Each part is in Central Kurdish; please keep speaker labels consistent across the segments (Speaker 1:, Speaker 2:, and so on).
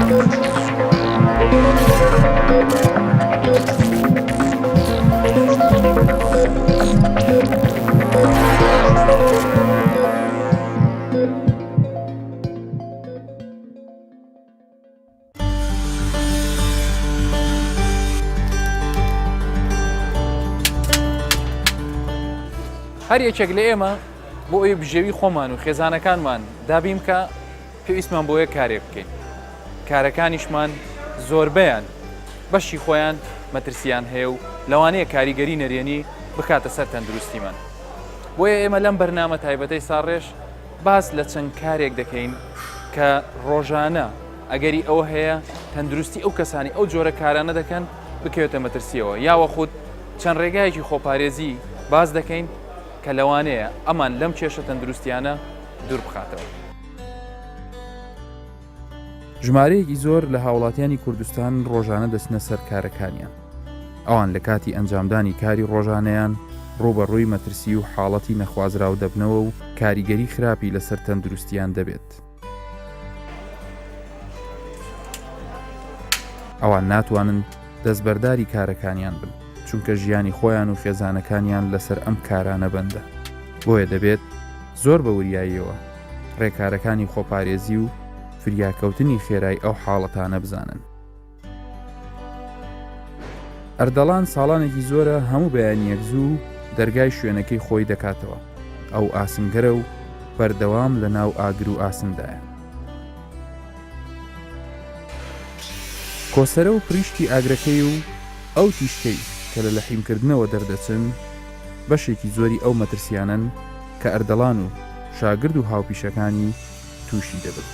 Speaker 1: هەر یەکێک لە ئێمە بۆ ئەوی بژێوی خۆمان و خێزانەکانمان دابیم کە پێویستمان بۆیە کارێک بکەین. کارەکانیشمان زۆربەیان بەشی خۆیان مەترسیان هەیە و لەوانەیە کاریگەری نەرێنی بکاتە سەر تەندروستیمان. بۆیە ئێمە لەم بەرنامە تایبەتەی ساڕێژ باس لە چەند کارێک دەکەین کە ڕۆژانە ئەگەری ئەوە هەیە تەندروستی ئەو کەسانی ئەو جۆرە کارانە دەکەن بکەوێتە مەترسیەوە، یاوە خود چەند ڕێگایەکی خۆپارێزی باز دەکەین کە لەوانەیە ئەمان لەم کێشە تەندروستیانە دوور بخاتەوە. ژمارەیەکی زۆر لە هاوڵاتیانی کوردستان ڕۆژانە دەچنە سەر کارەکانیان. ئەوان لە کاتی ئەنجامدانی کاری ڕۆژانەیان ڕوبەڕووی مەترسی و حاڵەتی نەخوازراو دەبنەوە و کاریگەری خراپی لەسەر تەندروستیان دەبێت. ئەوان ناتوانن دەستبەرداری کارەکانیان بن، چونکە ژیانی خۆیان و خێزانەکانیان لەسەر ئەم کارانە بەندە. بۆیە دەبێت زۆر بە وریاییەوە ڕێکارەکانی خۆپارێزی و فریاکەوتنی خێرای ئەو حاڵەتانە بزانن. ئەردەڵان ساڵانێکی زۆرە هەموو بەیانیەک زوو دەرگای شوێنەکەی خۆی دەکاتەوە. ئەو ئاسنگەرە و بەردەوام لە ناو ئاگر و ئاسندایە. کۆسەرە و پریشتی ئاگرەکەی و ئەو تیشکەی کە لە لەحیمکردنەوە دەردەچن بەشێکی زۆری ئەو مەترسیانن کە ئەردەڵان و شاگرد و هاوپیشەکانی تووشی دەبن.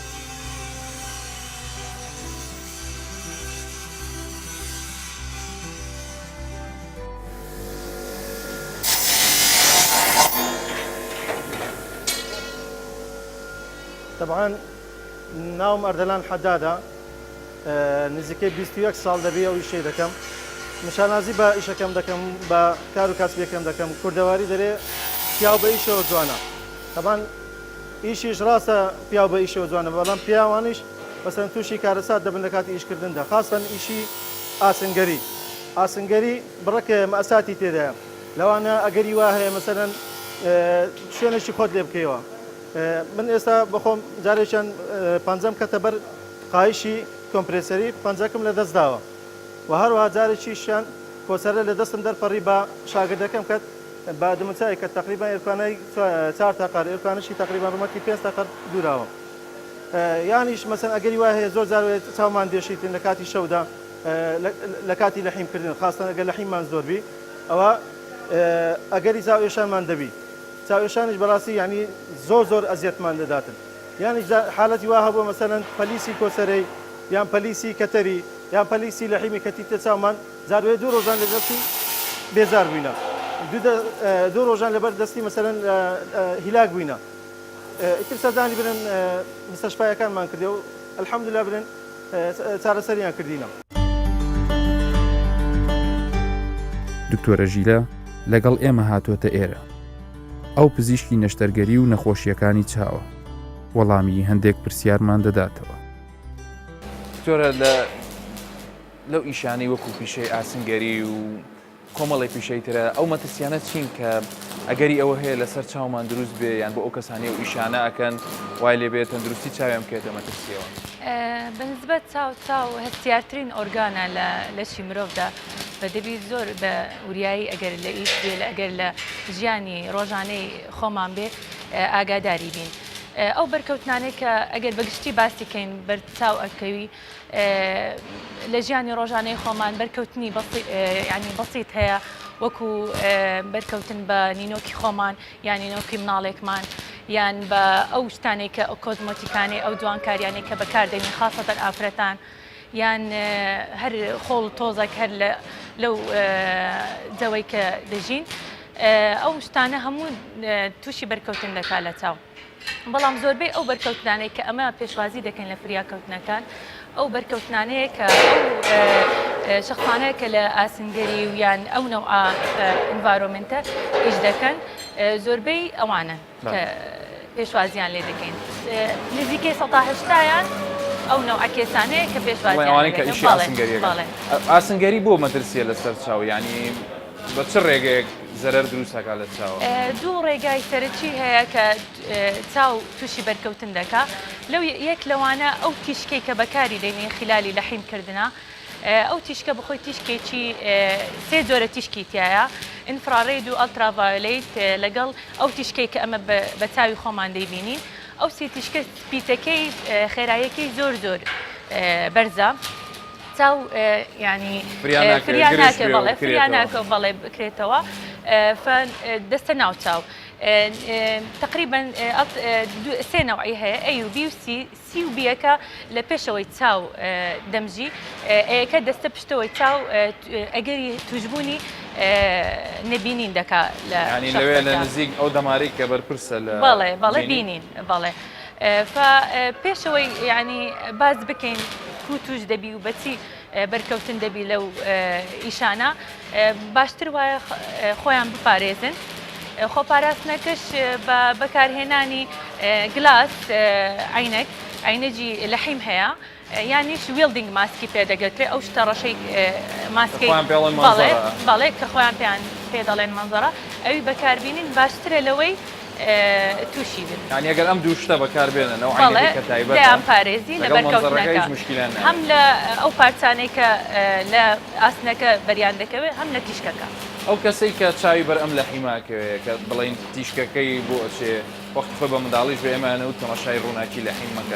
Speaker 2: طبعا ناوم ئەردەلان حەدادە، نزیکەی 21 ساڵ دەبێ ئەو ئیشەی دەکەم. نیشانازی بە ئیشەکەم دەکەم، بە کار و کاسبیەکەم دەکەم. کوردەواری دەرێ پیاو بە ئیشەوە جوانە. طبعا ئیشیش ڕاستە پیاو بە ئیشەوە جوانە، بەڵام پیاوانیش بەسەن تووشی کارەسات دەبن لە کاتی ئیشکردندا، خاصەن ئیشی ئاسنگەری. ئاسنگەری بڕەکە مەئەساتی تێدایە. لەوانە ئەگەری وا هەیە مەسەلەن شوێنێکی خۆت لێ بکەیەوە. من ئێستا بەخۆم جارێکیان پەنجەم کەتە بەر قایشی کۆمپرسەری، پەنجەکەم لە دەست داوە و هەروەها جارێکیشیان کۆسەرە لە دەستم دەرپەڕی بە شاگردەکەم کەت بە دموچای کە تقریبا ئێرکانەی 4 تاقار، ئێرکانشی تقریبا ڕمەتی 5 تاقار دووراوە. یانیش مەسەن ئەگەری وا هەیە زۆر جار چاومان دێشیتن لە کاتی شەودا، لە کاتی لەحیمکردن، خاستن ئەگەر لەحیممان زۆربی ئەوە ئەگەری چاوێشانمان دەبی. چاوێشانش بەڕاستی ینی زۆر ئەزیەتمان دەداتن. یانیش حالەتی وا هەبووە مەسەلەن پەلیسی کۆسەرەی یان پەلیسی کەتەری یان پەلیسی لەحیمی کەتیتە چاومان زاروێ 2 ڕۆژان لە دەستی بێزار بووینە، 2 ڕۆژان لەبەر دەستی مەسەلەن هیلاک بووینە. ئیتر سەردانی برن مستەشفایەکانمان کردێ و ئەلحەمدولیلا برن چارەسەریان کردینە.
Speaker 1: دکتۆرە ژیلە لەگەڵ ئێمە هاتوۆتە ئێرە. ئەو پزیشکی نەشتەرگەری و نەخۆشیەکانی چاوە وەڵامی هەندێک پرسیارمان دەداتەوە. دکتۆرە لەو ئیشانەی وەکو پیشەی ئاسنگەری و کۆمەڵی پیشەی ترە ئەو مەترسیانە چین کە ئەگەری ئەوە هەیە لەسەر چاومان دروست بێ یان بۆ ئەو کەسانی و ئیشانە ئەکەن وای لێ بێت تەندروستی چاویان بکێتە مەترسیەوە؟
Speaker 3: بەنسبەت چاو هەستیارترین ئۆرگانە لە لەشی مرۆڤدا بە دەبی زۆر بە وریایی ئەگەر لە ئیش بێ ئەگەر لە ژیانی ڕۆژانەی خۆمان بێ ئاگاداری بین. ئەو بەرکەوتنانەی کە ئەگەر بەگشتی باسی کەین بەرچاو ئەکەوی لە ژیانی ڕۆژانەی خۆمان بەرکەوتنی ینی بەسیط هەیە، وەکو بەرکەوتن بە نینۆکی خۆمان یان نینۆکی مناڵێکمان یان بە ئەو شتانێک کە کۆزمۆتیکانی ئەو جوانکاریانێک کە بەکاردێنین خاصەتەن ئافرەتان یان هەر خۆڵ تۆزێک هەر لەو جەوەی کە دەژین، ئەو شتانە هەموو تووشی بەرکەوتن دەکات لە چاو. بەڵام زۆربەی ئەو بەرکەوتنانەی کە ئەمە پێشوازی دەکەن لە فریاکەوتنەکان، ئەو بەرکەوتنانەیە کە ئەو شخصانەیە کە لە ئاسنگەری و یان ئەو نەوعە ئینڤایرۆمنتە ئیش دەکەن، زۆربەی ئەوانە کە پێشوازیان لێ دەکەین. نزیکەی ١٨ یان ئەو نوع کێسانەیە کە پێشوازی
Speaker 1: ئەوانەی کە ئیشی ئاسنگەریەکە ئاسنگەری بۆ مەترسیە لەسەر چاو ینی بە چ ڕێگەیەک زەرەر دروستەکە لە چاوە
Speaker 3: دوو ڕێگای سەرچی هەیە کە چاو تووشی بەرکەوتن دەکا لەو یەک لەوانە ئەو تیشکەی کە بەکاری دێنێ خلالی لە حیمکردنا ئەو تیشکە بخۆی تیشکێکی سێ جۆرە تیشکی تایە ئینفراڕێد و ئەلتراڤایۆلەیت لەگەڵ ئەو تیشکەی کە ئەمە بە چاوی خۆمان دەیبینین ئەو سێ تیشکە سپیتەکەی خێراییەکەی زۆر زۆر بەرزە چاو ینی فریاناکە بەڵێ بکرێتەوە دەستە ناو چاو تقریبا سێ نەوعی هەیە ئەی و بی و سی و بیەکە لە پێشەوەی چاو دەمژی ئەیەکە دەستە پشتەوەی چاو ئەگەری توشببوونی نەبینین دەکا
Speaker 1: لەوێ لە نزیک ئەو دەماری کە بەرپرسە لە
Speaker 3: بەڵێ بینین بەڵێ پێشەوەی ینی باز بکەین کو توش دەبی و بەچی بەرکەوتن دەبی لەو ئیشانە باشتر وایە خۆیان بپارێزن خۆپاراستنەکەش بە بەکارهێنانی گلاس عینەجی لە حیم هەیە یانیش ویلدینگ ماسکی پێدەگەترێت ئەو شتە ڕەشەی ماسکی بەڵێ کە خۆیان پێ دەڵێن مەنزەرە ئەوی بەکاربیێنین باشترە لەوەی تووشی بن
Speaker 1: ئەگەر ئەم دوو شتە بەکاربێنن ئەو کە تایبەت
Speaker 3: دەیان پارێزی لە بەرکەوتنەکە هەم لە ئەو پارچانەی کە لە ئاسنەکە بەریان دەکەوێت هەم لە تیشکەکە
Speaker 1: ئەو کەسەی کە چاوی بەر ئەم لە حیماکەوێت کە بڵین تیشکەکەی بۆ ئەچێ وەخت خۆی بە منداڵیش بە ئێمانە و تەماشای ڕووناکی لە حیمەکە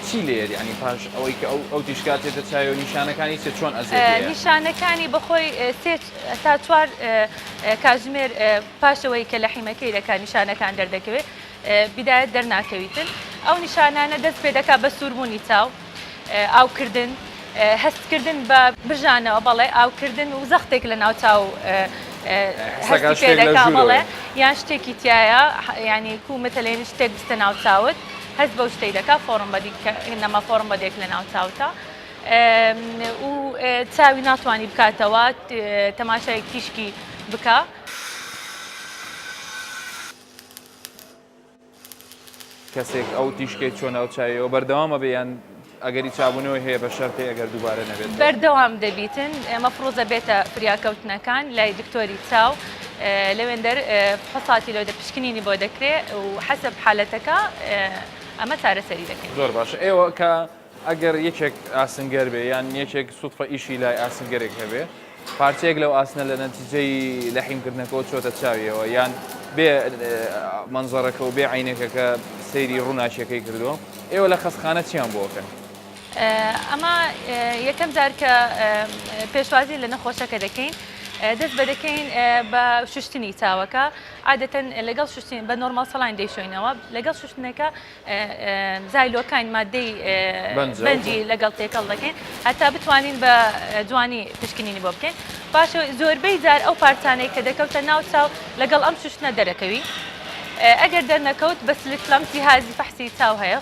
Speaker 1: چی لێر ینی پاش ئەوەی کە ئەو تیشکاتێتە چاوی و نیشانەکانی چێت چۆن ئەزێت
Speaker 3: نیشانەکانی بەخۆی سێ تا چوار کاتژمێر پاشەوەی کە لە حیمەکەی دەکا نیشانەکان دەردەکەوێت بیدایەت دەرناکەویتن ئەو نیشانانە دەست پێ دەکا بە سووربوونی چاو ئاوکردن هەستکردن بە بژانەوە بەڵێ ئاوکردن و زەختێک لە ناو چاو پێدەکا بەڵێ یان شتێکی تایە ینی کومەتەلێن شتێک بستە ناو چاوت هەست بەو شتەی دەکا فۆڕم نەما فۆڕم بەدێک لە ناو چاوتە و چاوی ناتوانانی بکاتەوە تەماشایەک تیشکی بکە
Speaker 1: کەسێک ئەو تیشکێت چۆن ئەو چاویەوە بەردەوامە بێیان ئەگەری چابوونەوەی هەیە بە شەرتی ئەگەر دووبارە نەبێت
Speaker 3: بەردەوام دەبیتن مەفرۆزە بێتە فریاکەوتنەکان لای دکتۆری چاو لەوێندەر فحوساتی لەوە پشکنینی بۆ دەکرێت و حەسب حالەتەکە ئەمە چارەسەری دەکەین
Speaker 1: زۆر باشە ئێوە کە ئەگەر یەکێک ئاسنگەر بێ یان یەکێک سوودفە ئیشی لای ئاسنگەرێک هەبێ پارچەیەک لەو ئاسنە لە نەتیجەی لە حیمکردنەکەەوە چۆتە چاویەوە یان بێ منزەرەکە و بێ عینەکە کە سەیری ڕووناشیەکەی کردووە ئێوە لە خەستخانە چیان بۆکەن
Speaker 3: ئەمە یەکەم جار کە پێشوازی لە نەخۆشەکە دەکەین دەست بە دەکەین بە شوشتنی چاوەکە عادەتەن لەگەڵ شوشتین بە نۆرمال سەڵان دەیشۆینەوە لەگەڵ شوشتنەکە زایلۆکان مادەی بەنجی لەگەڵ تێکەڵ دەکەین هەتا بتوانین بە جوانی پشکنینی بۆ بکەین باشە زۆربەی جار ئەو پارچانەی کە دەکەوتە ناو چاو لەگەڵ ئەم شوشتنە دەرەکەوی ئەگەر دەرنەکەوت بە سلکلەم جیهازی فەحسی چاو هەیە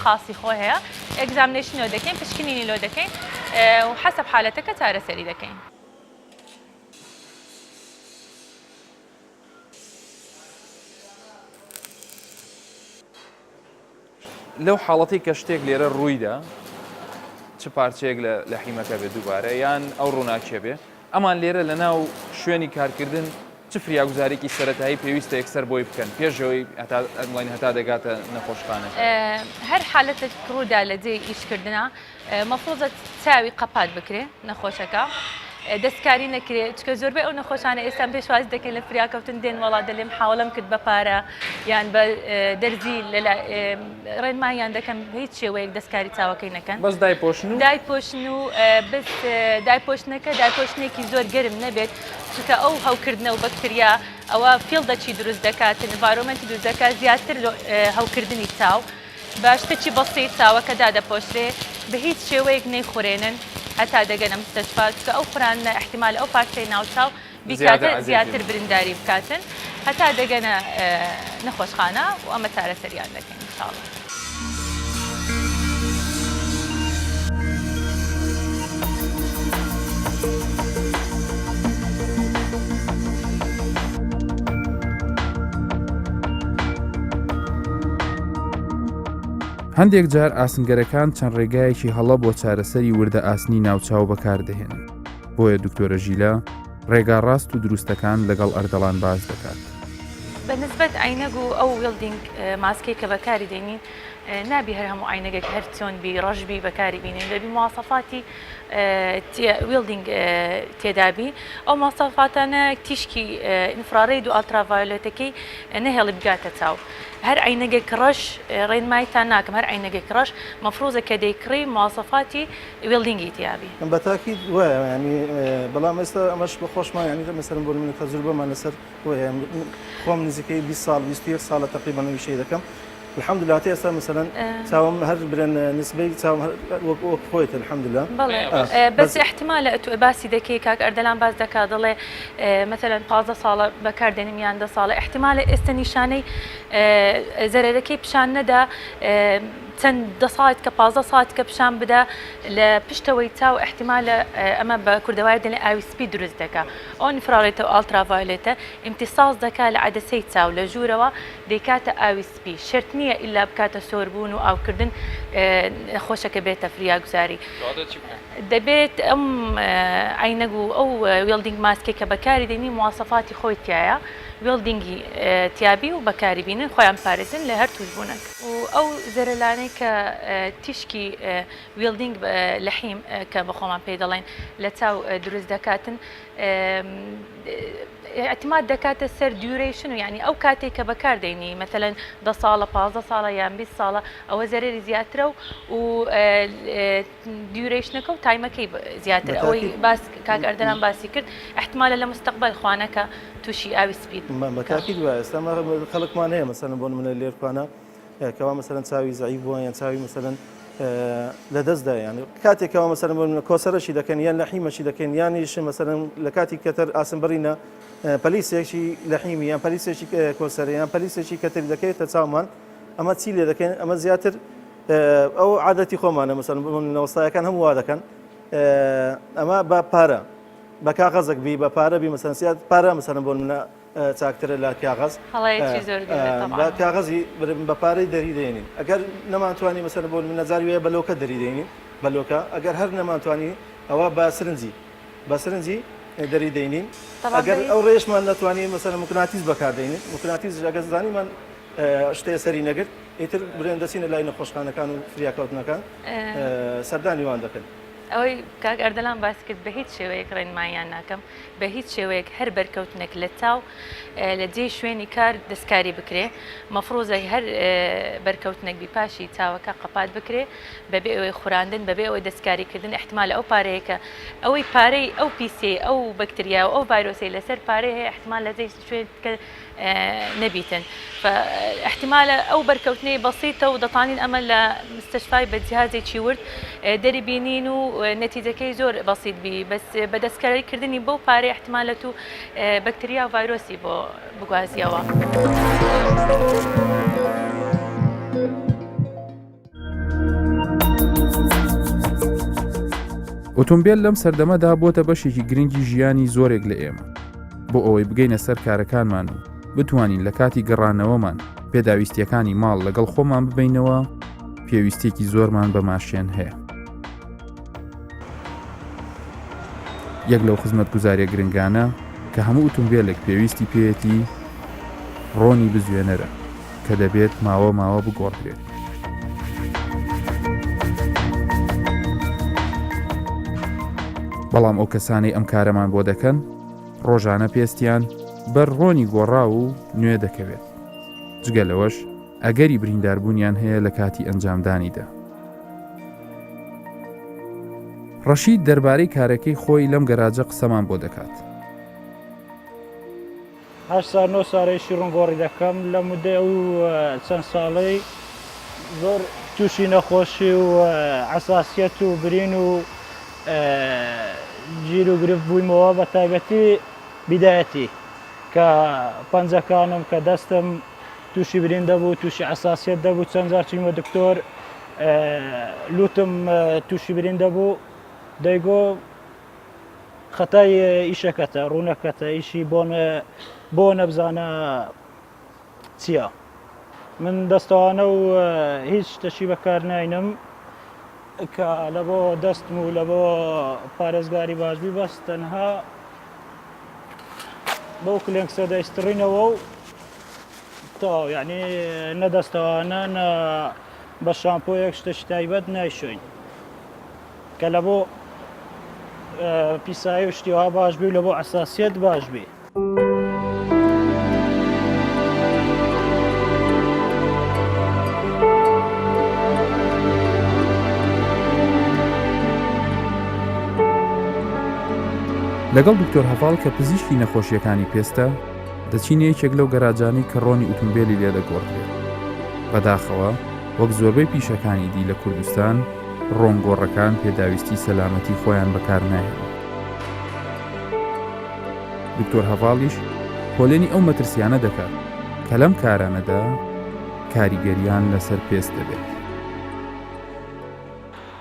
Speaker 3: خاصی خۆ هەیە ئەگزامینێشنەوە دەکەین پشکنینی لۆ دەکەین و حەسب حالەتەکە چارەسەری دەکەین
Speaker 1: لەو حاڵەتی کە شتێک لێرە ڕوویدا چ پارچەیەک لە حیمەکە بێت دووبارە یان ئەو ڕووناکیە بێ ئەمان لێرە لە ناو شوێنی کارکردن چ فریاگوزارێکی سەرەتایی پێویستە یەکسەر بۆی بکەن پێشەوەی ئەنگڵین هەتا دەگاتە نەخۆشخانە
Speaker 3: هەر حالەتێک ڕوودا لە جێی ئیشکردنا مەفرۆزە چاوی قەپات بکرێ نەخۆشەکە دەستکاری نەکرێت چکە زۆربەی ئەو نەخۆشانە ئێستا پێشواز دەکەن لە فریاکەوتن دێن وڵات دەلێم حاوڵم کرد بە پارە یان بە دەرزی ڕێنمایان دەکەم هیچ شێوەیەک دەستکاری چاوەکەی نەکەن
Speaker 1: بەس دایپۆشن
Speaker 3: و بەس دایپۆشتنەکە دایپۆشتنێکی زۆر گەرم نەبێت چکە ئەو هەوکردنە و بەکتریا ئەوە فیڵدەچی دروست دەکات ئەنڤایرۆمەنتی دروست دەکات زیاتر هەوکردنی چاو بە شتێکی بەسیط چاوەکە دادەپۆشرێ بە هیچ شێوەیەک نەیخورێنن هەتا دەگەنە مستەشفات کە ئەو فرانە احتیمال ئەو پارچەی ناوچاو بیکاتە زیاتر برینداری بکاتن هەتا دەگەنە نەخۆشخانە و ئەمە چارەسەریان دەکەین ئینشاڵڵا.
Speaker 4: هەندێک جار ئاسنگەرەکان چەند ڕێگایەکی هەڵە بۆ چارەسەری وردە ئاسنی ناوچاو بەکاردەهێنن. بۆیە دکتۆرە ژیلا ڕێگا ڕاست و دروستەکان لەگەڵ ئەردەڵان باز دەکات.
Speaker 3: بەنسبەت عینەگ و ئەو ویلدینگ ماسکەی کە بەکاری دێنین نابی هەر هەموو عینەگەک هەر چۆنبی ڕەشبی بەکاری بینین دەبی مواصفاتی ویلدینگ تێدابی ئەو مواصفاتانە تیشکی ئینفرارێد و ئالتراڤایۆلەتەکەی نەهێڵی بگاتە چاو. هەر عینەگەک ڕەش ڕێنمایتان ناکەم هەر عینەگەک ڕەش مەفروزە کە دەیکڕی مواصفاتی ویلدینگی تیابی.
Speaker 2: بە تاکید وایە ینی بەڵام ئێستا ئەمەش بە خۆشمان ینی مەسەرم بۆ من تەجروبەمان لەسەر خۆم نزیکەی 20 ساڵ 21 ساڵە تقریبا ویشەی دەکەم. الحمد لله هاتي أصلا مثلا تاوم هر برن نسبي تاوم وقت خويت الحمد لله.
Speaker 3: بس احتمال باسي ذكي كاك أردلان باز ذكا ضل مثلا بازا صالة بكاردين ميان دا صالة احتمال استنيشاني زرركي بشان ندا چەند دە ساعت کە 15 ساعت کە پیشان بدە لە پشتەوەی چاو احتیمالە ئەمە بە کوردەواری دەڵێن ئاوی سپی دروست دەکات ئەو ئینفرارێتە و ئالتراڤایۆلێتە ئیمتیساز دەکات لە عەدەسەی چاو لە ژوورەوە دەیکاتە ئاوی سپی شرت نییە ئیلا بکاتە سۆربوون و ئاوکردن خۆشەکە بێتە فریاگوزاری دەبێت ئەم عینەگ و ئەو ویلدینگ ماسکێک کە بەکاری دێنی مواصفاتی خۆی تایە ویلدینگی تیابی و بەکاری بینن خۆیان پارێزن لە هەر توش بوونەک و ئەو زەرەلانەی کە تیشکی ویلدینگ لەحیم کە بە خۆمان پێ دەڵێن لە چاو دروست دەکاتن اعتماد دەکاتە سەر دیوریشن و یعنی ئەو کاتێک کە بەکاردێنی مثلەن 10 ساڵە 15 ساڵە یان 20 ساڵە ئەوە زەرێری زیاترە و دیوریشنەکە و تایمەکەی زیاتر ئەوەی باس کاک ئەردەلان باسی کرد احتمالە لە مستەقبەل خوانەکە تووشی ئاوی سپید
Speaker 2: بەتاکید وایە ئێستا خەڵکمان هەیە مەسەلەن بۆ منە لێرخوانە کەوا مەسەلەن چاوی زەعیف بووە یان چاوی مەسەلەن لە دەستدا یانی کاتێکەوە مەسەلەن بۆ کۆسەرەشی دەکەن یان لەحیمەشی دەکەن یانیش مەسەلەن لە کاتی کەتەر ئاسنبڕینە پلیسێکی لەحیمی یان پلیسێکی کۆسەر یان پلیسێکی کەتری دەکەێتە چاومان ئەمە چی لێ دەکەن ئەمە زیاتر ئەو عادەتی خۆمانە مەسەلەن نەوەستایەکان هەموو وا دەکەن ئەمە بە پارە بە کاغەزێک بی بە پارە بی مەسەلەن سیات پارە مەسەلەن بۆ منە چاکترە لە کاغەز بە کاغەزی بە پارەی دەری دێنین ئەگەر نەمانتوانی مەسەلەن بۆ من نەزاری وەیە بەلۆکە دەری دێنین بەلۆکە ئەگەر هەر نەمانتوانی ئەوە بە سرنجی دەری دێنین ئەگەر ئەو ڕێژمان نەتوانین مەسەلەن موکناتیز بەکاردێنین موکناتیز ئەگەر زانیمان شتەیە سەری نەگرت ئیتر برێن دەچینە لای نەخۆشخانەکان و فریاکەوتنەکان سەردانیوان دەکەن
Speaker 3: ئەوەی کاک ئەردەلان باس کرد بە هیچ شێوەیەک ڕێنمایان ناکەم بە هیچ شێوەیەک هەر بەرکەوتنێک لە تاو لە جێ شوێنی کار دەستکاری بکرێ مەفرۆزە هەر بەرکەوتنێک بیپاشی چاوەکە قەپات بکرێ بەبێ ئەوەی خوراندن بەبێ ئەوەی دەستکاریکردن احتمال ئەو پارەیەکە ئەوەی پارەی ئەو پیسێ ئەو بەکتریا و ئەو ڤایرۆسی لەسەر پارەی هەیە احتمال لە جێ شوێن نەبیتن فاحتمالە ئەو بەرکەوتنەی بەسیتە و دەتوانین ئەمە لە مستەشفای بە جیهازێکی ورد دەریبینین و نەتیجەکەی زۆر بەسیت بی بەس بە دەستکاریکردنی بەو پارەی احتمالەت و بەکتریا و ڤایرۆسی بۆ بگوازیەوە.
Speaker 4: ئۆتۆمبیل لەم سەردەمەدا بۆتە بەشێکی گرنگی ژیانی زۆرێک لە ئێمە بۆ ئەوەی بگەینە سەر کارەکانمان و بتوانین لە کاتی گەڕانەوەمان پێداویستیەکانی ماڵ لەگەڵ خۆمان ببینەوە پێویستێکی زۆرمان بە ماشێن هەیە. یەک لەو خزمەتگوزاریە گرنگانە کە هەموو ئۆتۆمبیلێک پێویستی پێوێتی ڕۆنی بزوێنەرە کە دەبێت ماوە بگۆڕدرێت. بەڵام ئەو کەسانەی ئەم کارەمان بۆ دەکەن ڕۆژانە پێستیان بەر ڕۆنی گۆڕا و نوێ دەکەوێت جگە لەوەش ئەگەری برینداربوونیان هەیە لە کاتی ئەنجامدانیدا. ڕەشید دەربارەی کارەکەی خۆی لەم گەراجە قسەمان بۆ دەکات.
Speaker 5: 8 ساڵێکی ڕوونگۆڕی دەکەم لە مودەی ئەو چەند ساڵەی زۆر تووشی نەخۆشی و حساسیەت و برین و گیر و گرفت بوویمەوە بە تایبەتی بیدایەتی کە پەنجەکانم کە دەستم تووشی برین دەبوو تووشی حساسیەت دەبوو چەند جار چوومە دکتۆر لوتم تووشی برین دەبوو دەیگۆ خەتای ئیشەکەتە ڕوونەکەتە ئیشی بۆ نەبزانە چییە من دەستەوانە و هیچ شتەشی بەکار ناینم کە لە بۆ دەستم و لە بۆ پارێزگاری باشبی بەس تەنها بەو کلێنگ سەدەیستڕینەوە و تا یعنی نەدەستەوانە نە بە شامپۆیەک شتەشی تایبەت نایشۆین کە لە بۆ پیسایی و شتیها باش بی و لە بۆ ئەساسیەت باش بی.
Speaker 4: لەگەڵ دکتۆر هەڤاڵ کە پزیشکی نەخۆشیەکانی پێستە دەچینە یەکێک لەو گەراجانی کە ڕۆنی ئۆتۆمبیلی لێ دەگۆڕدرێت. بەداخەوە وەک زۆربەی پیشەکانی دی لە کوردستان ڕۆنگۆڕەکان پێداویستی سەلامەتی خۆیان بەکار ناهێن. دکتۆر هەڤاڵیش پۆلێنی ئەو مەترسیانە دەکات کە لەم کارانەدا کاریگەریان لەسەر پێست دەبێت.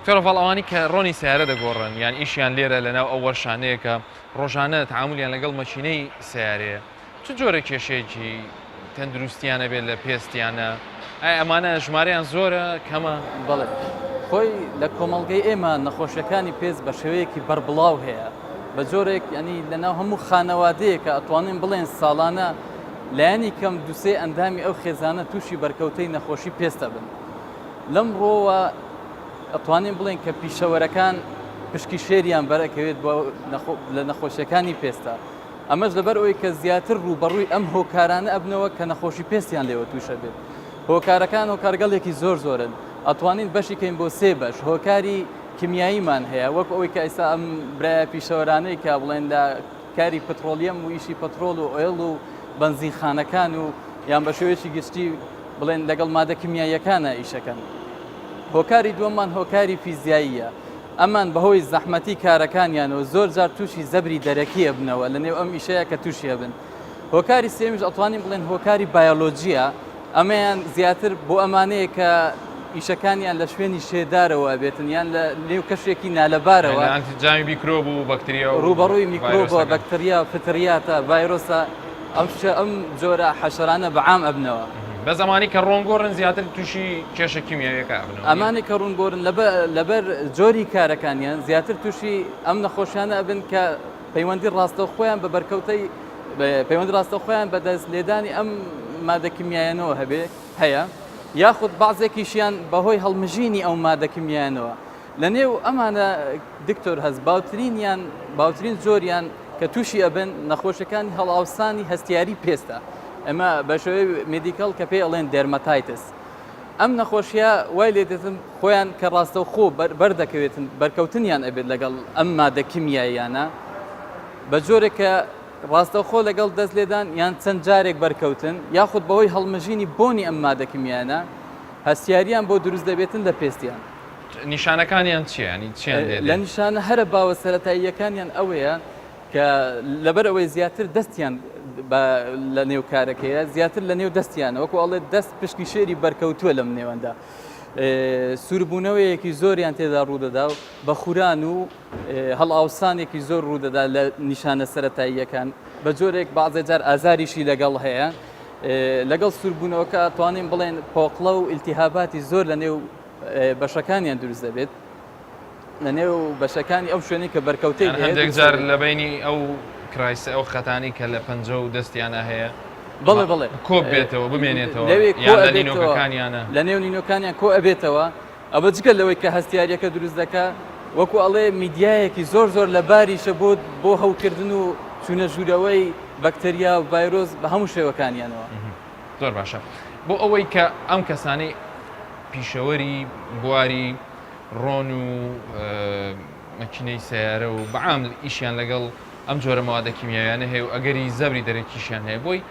Speaker 1: تۆڕڤڵ ئەوانی کە ڕۆنی سیارە دەگۆڕن یان ئیشیان لێرە لەناو ئەو وەرشانەیە کە ڕۆژانە تعاملیان لەگەڵ مەچینەی سیارەیە چ جۆرە کێشەیەکی تەندروستیانە بێت لە پێستیانە ئەمانە ژمارەیان زۆرە کەمە؟
Speaker 6: بەڵێ خۆی لە کۆمەڵگەی ئێمە نەخۆشیەکانی پێست بە شێوەیەکی بەربڵاو هەیە بە جۆرێک ینی لەناو هەموو خانەوادەیە کە ئەتوانین بڵێن ساڵانە لایەنی کەم دووسێ ئەندامی ئەو خێزانە تووشی بەرکەوتەی نەخۆشی پێستە بن. لەم ڕۆوە ئەتوانین بڵێن کە پیشەوەرەکان پشکی شێریان بەرەکەوێت لە نەخۆشیەکانی پێستە. ئەمەش لەبەر ئەوەی کە زیاتر ڕوبەڕووی ئەم هۆکارانە ئەبنەوە کە نەخۆشی پێستیان لێوە تووشە بێت. هۆکارەکان هۆکارگەڵێکی زۆرن ئەتوانین بەشی کەین بۆ سێ بەش. هۆکاری کیمیاییمان هەیە وەک ئەوەی کە ئێستا ئەم برایە پیشەوەرانەی کە بڵێن لە کاری پەترۆلیەم و ئیشی پەترۆل و ئۆیڵ و بەنزینخانەکان و یان بە شێوەیەکی گشتی بڵێن لەگەڵ مادە کیمیاییەکانە ئیشەکەن. هۆکاری دووەممان هۆکاری فیزیاییە. ئەمان بەهۆی زەحمەتی کارەکانیانەوە زۆر جار تووشی زەبری دەرەکیە بنەوە لە نێو ئەم ئیشەیە کە تووشیە بن. هۆکاری سێمیش ئەتوانین بڵێن هۆکاری بایۆلۆجیە. ئەمەیان زیاتر بۆ ئەمانەیە کە ئیشەکانیان لە شوێنی شێدارەوە بێتن یان لە نێو کەشێکی نالەبارەوە
Speaker 1: جامی میکرۆب و بەکتریا و
Speaker 6: ڕوبەڕووی میکرۆبە بەکتریا فتریاتە ڤایرۆسە ئەم جۆرە حەشەرانە بەعام ئەبنەوە.
Speaker 1: بە زمانی کە ڕۆنگۆڕن زیاتر تووشی کێشە کیمیاویەکە ئەبنەوە.
Speaker 6: ئەمانی کە ڕوونگۆرن لەبەر جۆری کارەکانیان زیاتر تووشی ئەم نەخۆشیانە ئەبن کە پەیوەندی ڕاستەوخۆیان بە بەرکەوتەی پەیوەندی ڕاستەوخۆیان بەدەست لێدانی ئەم مادە کیمیایانەوە هەیە یاخود بەعضێکیشیان بەهۆی هەڵمژینی ئەو مادە کیمیایانەوە. لە نێو ئەمانە دکتۆر هەست باوترین زۆریان کە تووشی ئەبن نەخۆشەکانی هەڵاوسانی هەستیاری پێستە. ئەمە بە شێوەی مێدیکەڵ کە پێی ئەڵێن دێرمەتایتس. ئەم نەخۆشیە وای لێ دێتن خۆیان کە ڕاستەوخۆ بەردەکەوێتن بەرکەوتنیان ئەبێت لەگەڵ ئەم مادە کیمیاییانە بە جۆرێک کە ڕاستەوخۆ لەگەڵ دەست لێدان یان چەند جارێک بەرکەوتن یاخود بەهۆی هەڵمژینی بۆنی ئەم مادە کیمیایانە هەستیاریان بۆ دروست دەبێتن لە پێستیان.
Speaker 1: نیشانەکانیان چیە؟
Speaker 6: لە نیشانە هەرە باوە سەرەتاییەکانیان ئەوەیە کە لەبەر ئەوەی زیاتر دەستیان لە نێو کارەکەیە زیاتر لە نێو دەستیانە وەکو ئەڵێ دەست پشکی شێری بەرکەوتووە لەم نێوەندا. سووربوونەوەیەکی زۆریان تێدا ڕوودەدا و بە خوران و هەڵئاوسانێکی زۆر ڕوودەدا لە نیشانە سەرەتاییەکان بە جۆرێک بەعزێ جار ئازاریشی لەگەڵ هەیە. لەگەڵ سووربوونەوەکە توانین بڵێن پۆقڵە و ئیلتیهاباتی زۆر لە نێو بەشەکانیان دروست دەبێت لە نێو بەشەکانی ئەو شوێنی کە بەرکەوتەی
Speaker 1: هەندێک جار لە بینی ئەو کرایسە ئەو خەتانی کە لە پەنجە و دەستیانە هەیە
Speaker 6: بڵێ
Speaker 1: کۆ بێتەوە بمێنێتەوە لە نینۆکەکانیانە
Speaker 6: لە نێو نینۆکانیان کۆ ئەبێتەوە ئەوە جگە لەوەی کە هەستیاریەکە دروست دەکا وەکو ئەڵێ میدیایەکی زۆر لە باریشە بۆ هەوکردن و چونە ژوورەوەی بەکتەریا و ڤایرۆس بە هەموو شێوەکانیانەوە.
Speaker 1: زۆر باشە بۆ ئەوەی کە ئەم کەسانەی پیشەوەری بواری ڕۆن و مەکینەی سیارە و بەعام ئیشیان لەگەڵ ئەم جۆرە مادە کیمیایانە هەیە و ئەگەری زەبری دەرەکیشیان هەیە بۆی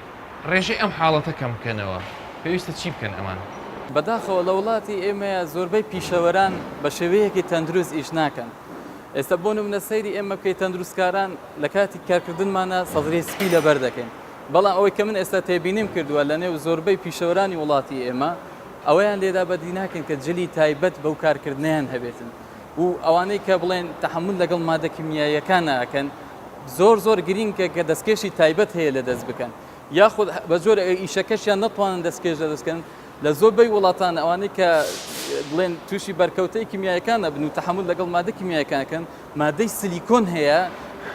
Speaker 1: ڕێژەی ئەم حاڵەتە کەم بکەنەوە پێویستە چی بکەن ئەمان؟
Speaker 6: بەداخەوە لە وڵاتی ئێمە زۆربەی پیشەوەران بە شێوەیەکی تەندروست ئیش ناکەن. ئێستا بۆ نمونە سەیری ئێمە بکەی تەندروستکاران لە کاتی کارکردنمانە سەدرێ سپی لەبەر دەکەین. بەڵام ئەوەی کە من ئێستا تێبینیم کردووە لە نێو زۆربەی پیشەوەرانی وڵاتی ئێمە ئەوەیان لێدا بەدی ناکەن کە جلی تایبەت بەو کارکردنیان هەبێتن و ئەوانەی کە بڵێن تەحمل لەگەڵ مادە کیمیاییەکان ناکەن زۆر گرینگە کە دەستکێشی تایبەت هەیە لە دەست بکەن یاخود بە جۆر ئیشەکەشیان نەتوانن دەستکێش دەستکەن لە زۆربەی وڵاتان ئەوانەی کە بڵێن تووشی بەرکەوتەی کیمیایەکانە بن و تەحمل لەگەڵ مادە کیمیایەکانەکەن مادەی سیلیکۆن هەیە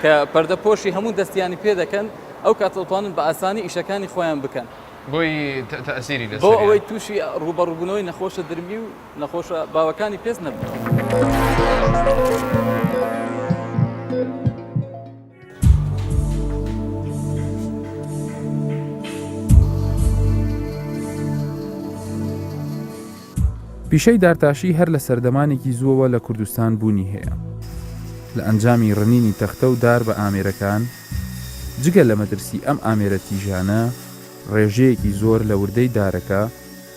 Speaker 6: کە پەردەپۆشی هەموو دەستیانی پێ دەکەن ئەو کاتەڵتوانن بە ئاسانی ئیشەکانی خۆیان بکەن
Speaker 1: بۆی تەئسیری لەسەر
Speaker 6: بۆ ئەوەی تووشی ڕوبەڕووبوونەوەی نەخۆشە درمی و نەخۆشە باوەکانی پێست نەبن.
Speaker 4: پیشەی دارتاشی هەر لە سەردەمانێکی زووەوە لە کوردستان بوونی هەیە. لە ئەنجامی ڕنینی تەختە و دار بە ئامێرەکان جگە لە مەترسی ئەم ئامێرە تیژانە ڕێژەیەکی زۆر لە وردەی دارەکە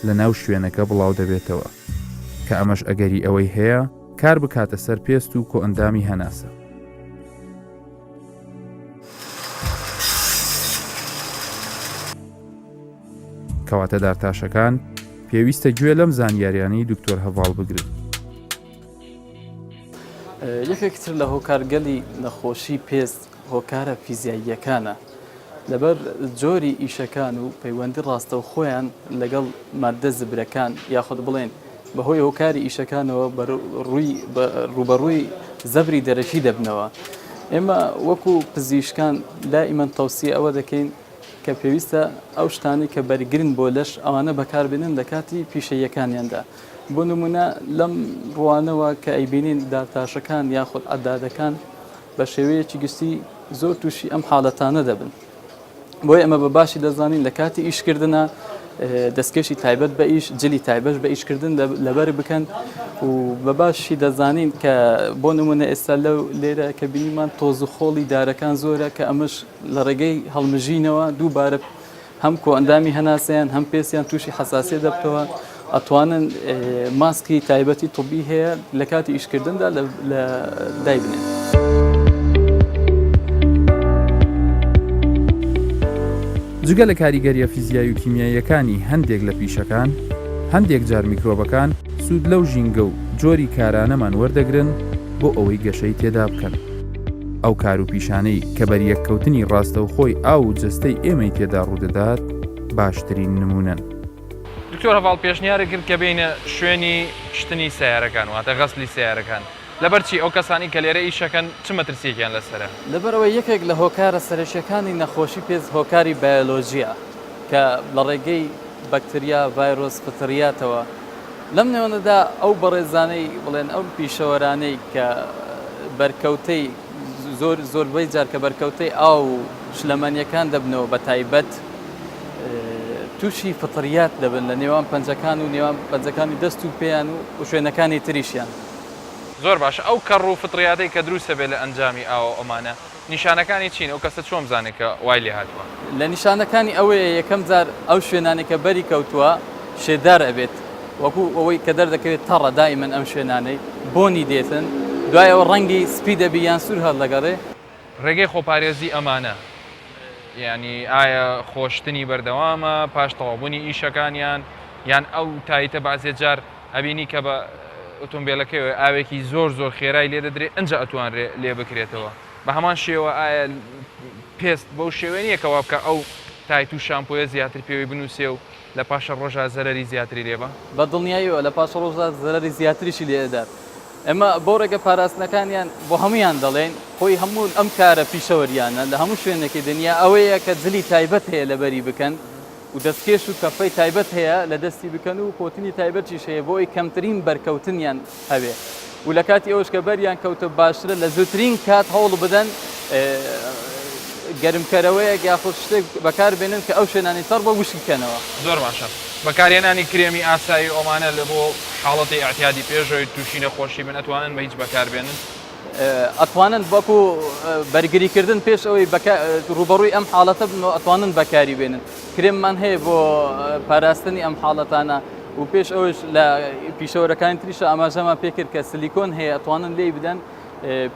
Speaker 4: لە ناو شوێنەکە بڵاو دەبێتەوە کە ئەمەش ئەگەری ئەوەی هەیە کار بکاتە سەر پێست و کۆئەندامی هەناسە. کەواتە دارتاشەکان پێویستە گوێ لەم زانیاریانەی دکتۆر هەڤاڵ بگرن.
Speaker 6: یەکێکتر لە هۆکارگەلی نەخۆشی پێست هۆکارە فیزیاییەکانە لەبەر جۆری ئیشەکان و پەیوەندی ڕاستە و خۆیان لەگەڵ مادە زبرەکان یاخود بڵێن بەهۆی هۆکاری ئیشەکانەوە ڕوبەڕووی زەبری دەرەکی دەبنەوە. ئێمە وەکو پزیشکان دائیمەن تەوسیە ئەوە دەکەین کە پێویستە ئەو شتانی کە بەرگرن بۆ لەش ئەوانە بەکاربێنن لە کاتی پیشەیەکانیاندا. بۆ نمونە لەم ڕوانەوە کە ئەیبینین دارتاشەکان یاخود ئەدادەکان بە شێوەیەکی گشتی زۆر تووشی ئەم حاڵەتانە دەبن. بۆی ئەمە بە باشی دەزانین لە کاتی ئیشکردنە دەستکێشی تایبەت بە ئیش جلی تایبەت بە ئیشکردن لەبەر بکەن و بە باشی دەزانین کە بۆ نمونە ئێستا لەو لێرە کە بینیمان تۆز و خۆڵی دارەکان زۆرە کە ئەمەش لە ڕێگەی هەڵمژینەوە دووبارە هەم کۆئەندامی هەناسیان هەم پێسیان تووشی حەساسیە دەبتەوە ئەتوانن ماسکی تایبەتی توبی هەیە لە کاتی ئیشکردندا لە دایبنێن.
Speaker 4: جگە لە کاریگەریە فیزیایی و کیمیاییەکانی هەندێک لە پیشەکان هەندێک جار میکرۆبەکان سوود لەو ژینگە و جۆری کارانەمان وەردەگرن بۆ ئەوەی گەشەی تێدا بکەن. ئەو کار و پیشانەی کە بەریەککەوتنی ڕاستە و خۆی ئاو و جستەی ئێمەی تێدا ڕوودەدات باشترین نمونەن.
Speaker 1: دکتۆر هەڤاڵ پێشنیارە کرد کە بینە شوێنی شتنی سیارەکان واتە غەسلی سیارەکان لەبەرچی ئەو کەسانی کە لێرە ئیشەکەن چ مەترسیەکیان لەسەرە؟
Speaker 6: لەبەرەوە یەکێک لە هۆکارە سەرەکیەکانی نەخۆشی پێست هۆکاری بایۆلۆژیە کە لە ڕێگەی بەکتریا ڤایرۆس فتریاتەوە لەم نێوەنەدا ئەو بەڕێزانەی بڵێن ئەو پیشەوەرانەی کە بەرکەوتەی زۆربەی جار کە بەرکەوتەی ئاو شلەمەنیەکان دەبنەوە بە تایبەت تووشی فتریات دەبن لە نێوان پەنجەکان و نێوان پەنجەکانی دەست و پێیان و شوێنەکانی تریشیان.
Speaker 1: زۆر باشە ئەو کەڕ و فتریاتەی کە دروستە بێت لە ئەنجامی ئاوە ئەمانە نیشانەکانی چین ئەو کەسە چۆن بزانێت کە وای لێ هاتووە؟
Speaker 6: لە نیشانەکانی ئەوەیە یەکەم جار ئەو شوێنانی کە بەری کەوتووە شێدار ئەبێت وەکو ئەوەی کە دەردەکەوێت تەڕە دائیمەن ئەم شوێنانەی بۆنی دێتن دوایەوە ڕەنگی سپی دەبی یان سوور هەڵدەگەڕێ.
Speaker 1: ڕێگەی خۆپارێزی ئەمانە یعنی ئایا خۆشتنی بەردەوامە پاش تەواوبوونی ئیشەکانیان یان ئەو تایتە بازێت جار ئەبینی کە بە ئۆتۆمبیلەکەی ئاوێکی زۆر خێرای لێ دەدرێت ئەنجا ئەتوانرێ لێ بکرێتەوە بە هەمان شێوە ئایا پێست بەو شێوێنیەکەوا بکە ئەو تایت و شامپۆیە زیاتر پێوەی بنووسێ و لە پاشە ڕۆژە زەرەری زیاتری لێبە
Speaker 6: بە دڵنیاییەوە لە پاشە ڕۆژە زەرەری زیاتریشی لێدات. ئەمە بۆ ڕێگە پاراستنەکانیان بۆ هەمویان دەڵێن خۆی هەموو ئەم کارە پیشەوەریانە لە هەموو شوێنێکی دنیا ئەوەیە کە جلی تایبەت هەیە لەبەری بکەن و دەستکێش و کەفەی تایبەت هەیە لە دەستی بکەن و کۆتنی تایبەتیش هەیە بۆی کەمترین بەرکەوتنیان هەبێ و لە کاتی ئەوش کە بەریان کەوتە باشترە لە زووترین کات هەوڵ بدەن گەرمکەرەوەیەک یاخود شتێک بەکاربێنن کە ئەو شوێنانی تەڕ بە وشک بکەنەوە.
Speaker 1: زۆر باشە بەکارهێنانی کرێمی ئاسایی ئۆمانە لە بۆ حاڵەتی ئاحتیادی پێشەوەی تووشی نەخۆشی من ئەتوانن بە هیچ بەکاربێنن
Speaker 6: ئەتوانن بەکو بەرگریکردن پێش ئەوەی ڕوبەڕووی ئەم حاڵەتە بنەوە ئەتوانن بەکاری بێنن. کرێممان هەیە بۆ پاراستنی ئەم حاڵەتانە و پێش ئەوش لە پیشەوەرەکانی تریشە ئاماژەمان پێکرد کە سیلیکۆن هەیە ئەتوانن لێی بدەن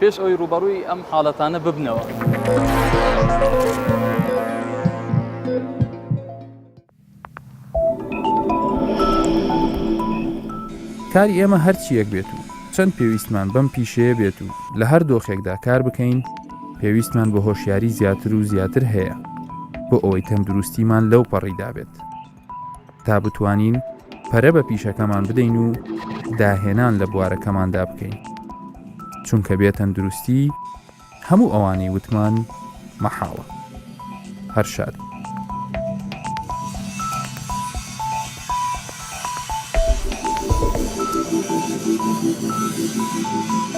Speaker 6: پێش ئەوی ڕوبەڕووی ئەم حاڵەتانە ببنەوە.
Speaker 4: کاری ئێمە هەرچیەک بێت و چەند پێویستمان بەم پیشەیە بێت و لە هەر دۆخێکدا کار بکەین پێویستمان بە هۆشیاری زیاتر و زیاتر هەیە بۆ ئەوەی تەندروستیمان لەو پەڕیدا بێت تا بتوانین پەرە بە پیشەکەمان بدەین و داهێنان لە بوارەکەماندا بکەین چونکە بێتەندروستی هەموو ئەوانەی وتمان مەحاڵە. هەر شاد.
Speaker 7: Thank you.